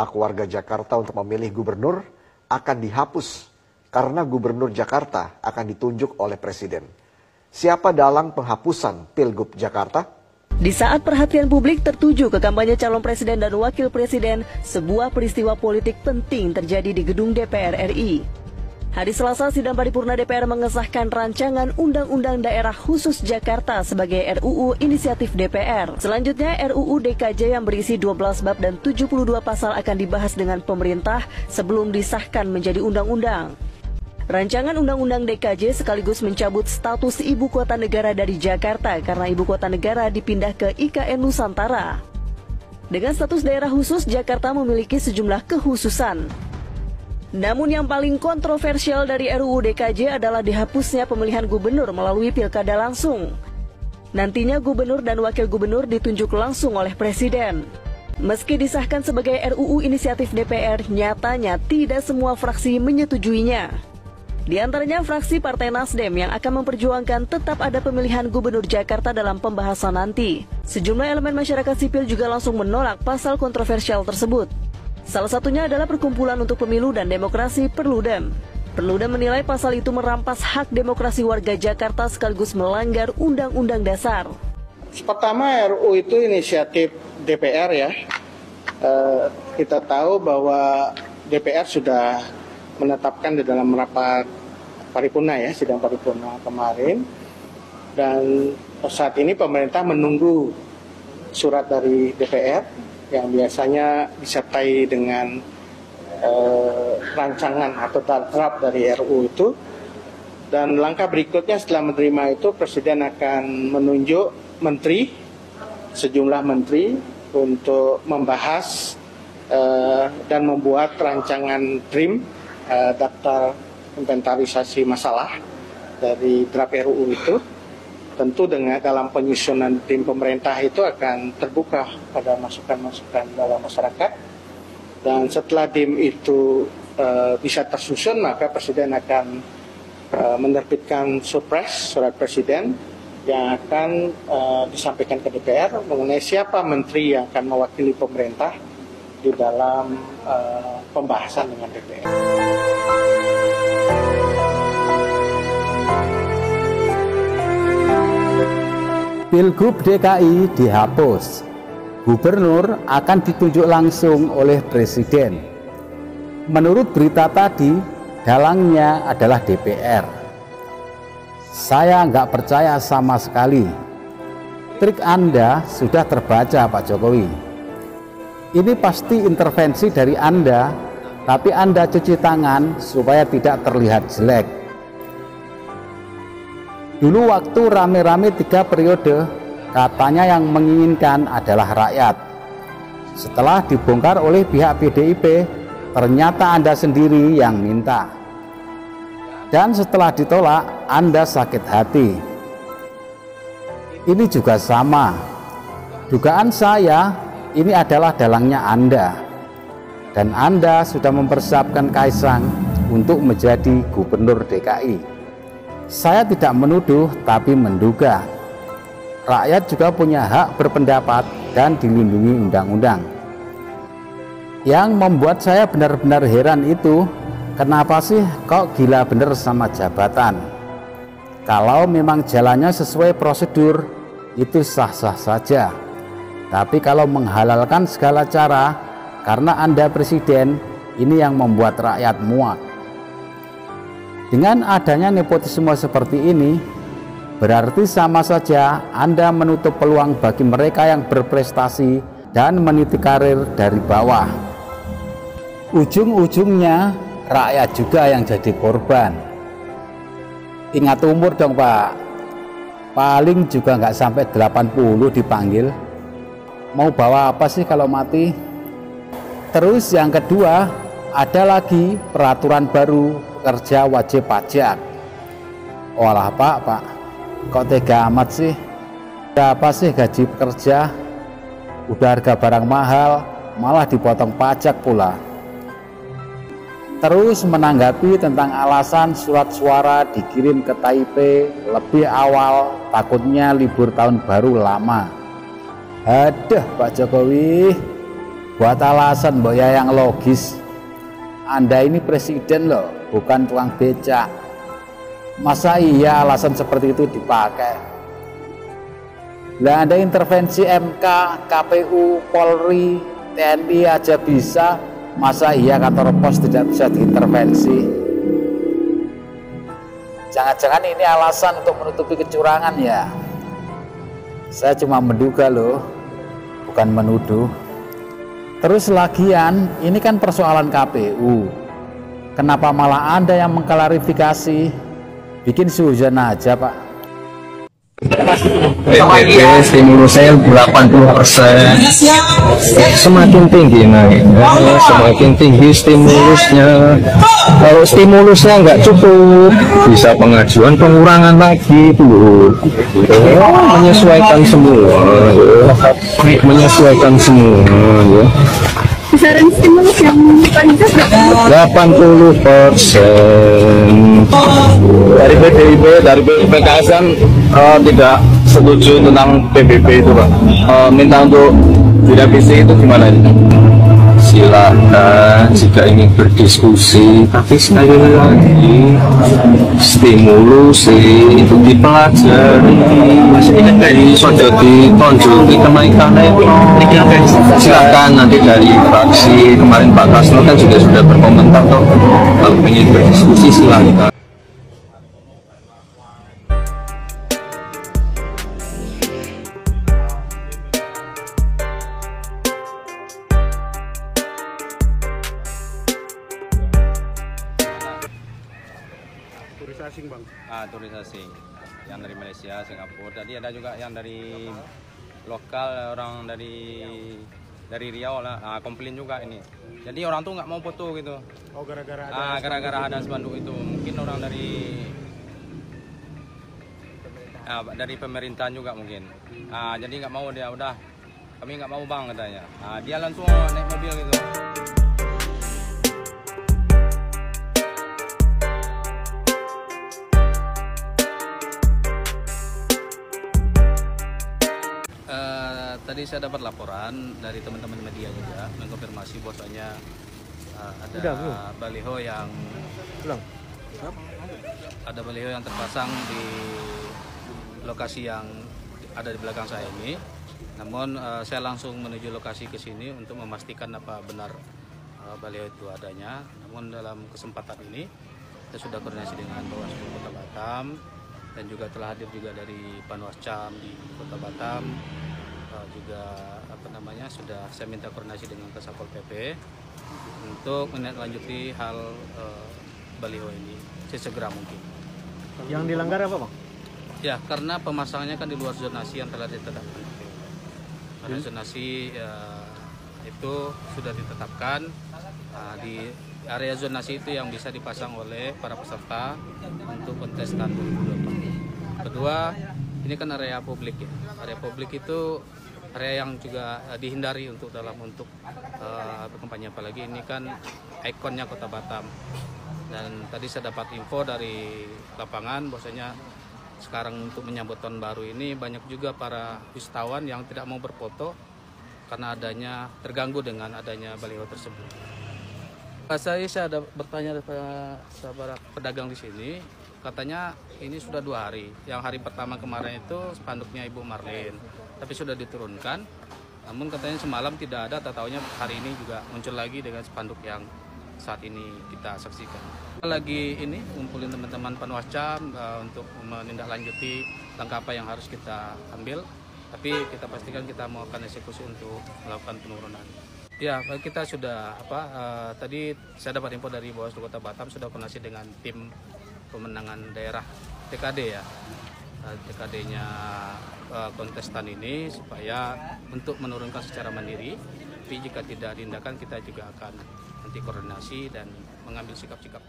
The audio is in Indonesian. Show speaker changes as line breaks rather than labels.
hak warga Jakarta untuk memilih gubernur akan dihapus karena gubernur Jakarta akan ditunjuk oleh presiden. Siapa dalang penghapusan Pilgub Jakarta?
Di saat perhatian publik tertuju ke kampanye calon presiden dan wakil presiden, sebuah peristiwa politik penting terjadi di gedung DPR RI. Hari Selasa, sidang paripurna DPR mengesahkan rancangan Undang-Undang Daerah Khusus Jakarta sebagai RUU inisiatif DPR. Selanjutnya, RUU DKJ yang berisi 12 bab dan 72 pasal akan dibahas dengan pemerintah sebelum disahkan menjadi undang-undang. Rancangan Undang-Undang DKJ sekaligus mencabut status ibu kota negara dari Jakarta karena ibu kota negara dipindah ke IKN Nusantara. Dengan status daerah khusus, Jakarta memiliki sejumlah kekhususan. Namun yang paling kontroversial dari RUU DKJ adalah dihapusnya pemilihan gubernur melalui pilkada langsung. Nantinya gubernur dan wakil gubernur ditunjuk langsung oleh presiden. Meski disahkan sebagai RUU inisiatif DPR, nyatanya tidak semua fraksi menyetujuinya. Di antaranya fraksi Partai Nasdem yang akan memperjuangkan tetap ada pemilihan gubernur Jakarta dalam pembahasan nanti. Sejumlah elemen masyarakat sipil juga langsung menolak pasal kontroversial tersebut. Salah satunya adalah Perkumpulan untuk Pemilu dan Demokrasi Perludem. Perludem menilai pasal itu merampas hak demokrasi warga Jakarta sekaligus melanggar Undang-Undang Dasar.
Pertama, RUU itu inisiatif DPR ya. Kita tahu bahwa DPR sudah menetapkan di dalam rapat paripurna ya, sidang paripurna kemarin. Dan saat ini pemerintah menunggu surat dari DPR yang biasanya disertai dengan rancangan atau draft dari RUU itu. Dan langkah berikutnya setelah menerima itu, Presiden akan menunjuk menteri, sejumlah menteri untuk membahas dan membuat rancangan DRIM, daftar inventarisasi masalah dari draft RUU itu. Tentu dengan dalam penyusunan tim pemerintah itu akan terbuka pada masukan-masukan dalam masyarakat. Dan setelah tim itu bisa tersusun, maka Presiden akan menerbitkan surat presiden yang akan disampaikan ke DPR mengenai siapa menteri yang akan mewakili pemerintah di dalam pembahasan dengan DPR.
Pilgub DKI dihapus. Gubernur akan ditunjuk langsung oleh presiden. Menurut berita tadi, dalangnya adalah DPR. Saya nggak percaya sama sekali. Trik Anda sudah terbaca, Pak Jokowi. Ini pasti intervensi dari Anda, tapi Anda cuci tangan supaya tidak terlihat jelek. Dulu waktu rame-rame 3 periode, katanya yang menginginkan adalah rakyat. Setelah dibongkar oleh pihak PDIP, ternyata Anda sendiri yang minta. Dan setelah ditolak, Anda sakit hati. Ini juga sama. Dugaan saya, ini adalah dalangnya Anda. Dan Anda sudah mempersiapkan Kaisang untuk menjadi gubernur DKI. Saya tidak menuduh, tapi menduga. Rakyat juga punya hak berpendapat dan dilindungi undang-undang. Yang membuat saya benar-benar heran itu, kenapa sih kok gila bener sama jabatan? Kalau memang jalannya sesuai prosedur, itu sah-sah saja. Tapi kalau menghalalkan segala cara, karena Anda presiden, ini yang membuat rakyat muak. Dengan adanya nepotisme seperti ini, berarti sama saja Anda menutup peluang bagi mereka yang berprestasi dan meniti karir dari bawah. Ujung-ujungnya rakyat juga yang jadi korban. Ingat umur dong Pak, paling juga nggak sampai 80 dipanggil. Mau bawa apa sih kalau mati? Terus yang kedua, ada lagi peraturan baru kerja wajib pajak. Walah Pak, kok tega amat sih? Berapa sih gaji pekerja? Udah harga barang mahal, malah dipotong pajak pula. Terus menanggapi tentang alasan surat suara dikirim ke Taipei lebih awal, takutnya libur tahun baru lama. Aduh Pak Jokowi, buat alasan mbok ya yang logis. Anda ini presiden loh, bukan tukang becak. Masa iya alasan seperti itu dipakai? Lah Anda intervensi MK, KPU, Polri, TNI aja bisa, masa iya kantor pos tidak bisa diintervensi? Jangan-jangan ini alasan untuk menutupi kecurangan ya? Saya cuma menduga loh, bukan menuduh. Terus lagian, ini kan persoalan KPU. Kenapa malah Anda yang mengklarifikasi? Bikin suhujan aja, Pak.
PBB stimulusnya 80%, semakin tinggi naiknya, semakin tinggi stimulusnya. Kalau stimulusnya nggak cukup, bisa pengajuan pengurangan lagi dulu. Menyesuaikan semua, menyesuaikan semua.
Besaran stimulus yang paling besar
80%. Dari PDIP, dari PKS kan tidak setuju tentang PBB itu, Pak. Minta untuk direvisi itu gimana ini? Silakan jika ingin berdiskusi, tapi sekali lagi stimulus itu dipelajari, sudah ditonjol di kenaikannya itu. Silakan nanti dari fraksi kemarin Pak Kasno kan juga sudah berkomentar toh, kalau ingin berdiskusi silakan.
Turis asing yang dari Malaysia, Singapura. Tadi ada juga yang dari lokal, orang dari Riau lah, komplain juga ini. Jadi orang tuh nggak mau foto gitu.
Oh, gara-gara
ada spanduk itu. Mungkin orang dari pemerintahan juga mungkin. Jadi nggak mau dia, udah kami nggak mau bang katanya. Dia langsung naik mobil gitu. Tadi saya dapat laporan dari teman-teman media juga mengkonfirmasi bahwasanya ada baliho yang terpasang di lokasi yang ada di belakang saya ini. Namun saya langsung menuju lokasi ke sini untuk memastikan apa benar baliho itu adanya. Namun dalam kesempatan ini kita sudah koordinasi dengan Bawaslu Kota Batam dan juga telah hadir juga dari Panwascam di Kota Batam. Juga sudah saya minta koordinasi dengan Kasatpol PP untuk menindaklanjuti hal baliho ini sesegera mungkin.
Yang dilanggar apa, Bang?
Ya, karena pemasangannya kan di luar zonasi yang telah ditetapkan. Karena zonasi itu sudah ditetapkan, di area zonasi itu yang bisa dipasang oleh para peserta untuk kontestan 2024. Kedua, ini kan area publik ya. Area publik itu area yang juga dihindari untuk berkampanye, apalagi ini kan ikonnya Kota Batam. Dan tadi saya dapat info dari lapangan bahwasanya sekarang untuk menyambut tahun baru ini banyak juga para wisatawan yang tidak mau berfoto karena terganggu dengan adanya baliho tersebut. Saya ada bertanya kepada pedagang di sini, katanya ini sudah 2 hari. Yang hari pertama kemarin itu spanduknya Ibu Marlin, tapi sudah diturunkan. Namun katanya semalam tidak ada, tahu-tahunya hari ini juga muncul lagi dengan spanduk yang saat ini kita saksikan. Kita lagi ini ngumpulin teman-teman Panwascam untuk menindaklanjuti langkah apa yang harus kita ambil. Tapi kita pastikan kita mau akan eksekusi untuk melakukan penurunan. Ya, kita sudah tadi saya dapat info dari Bawaslu Kota Batam sudah koordinasi dengan tim pemenangan daerah TKD ya. TKD-nya kontestan ini supaya untuk menurunkan secara mandiri, tapi jika tidak diindahkan kita juga akan nanti koordinasi dan mengambil sikap-sikap.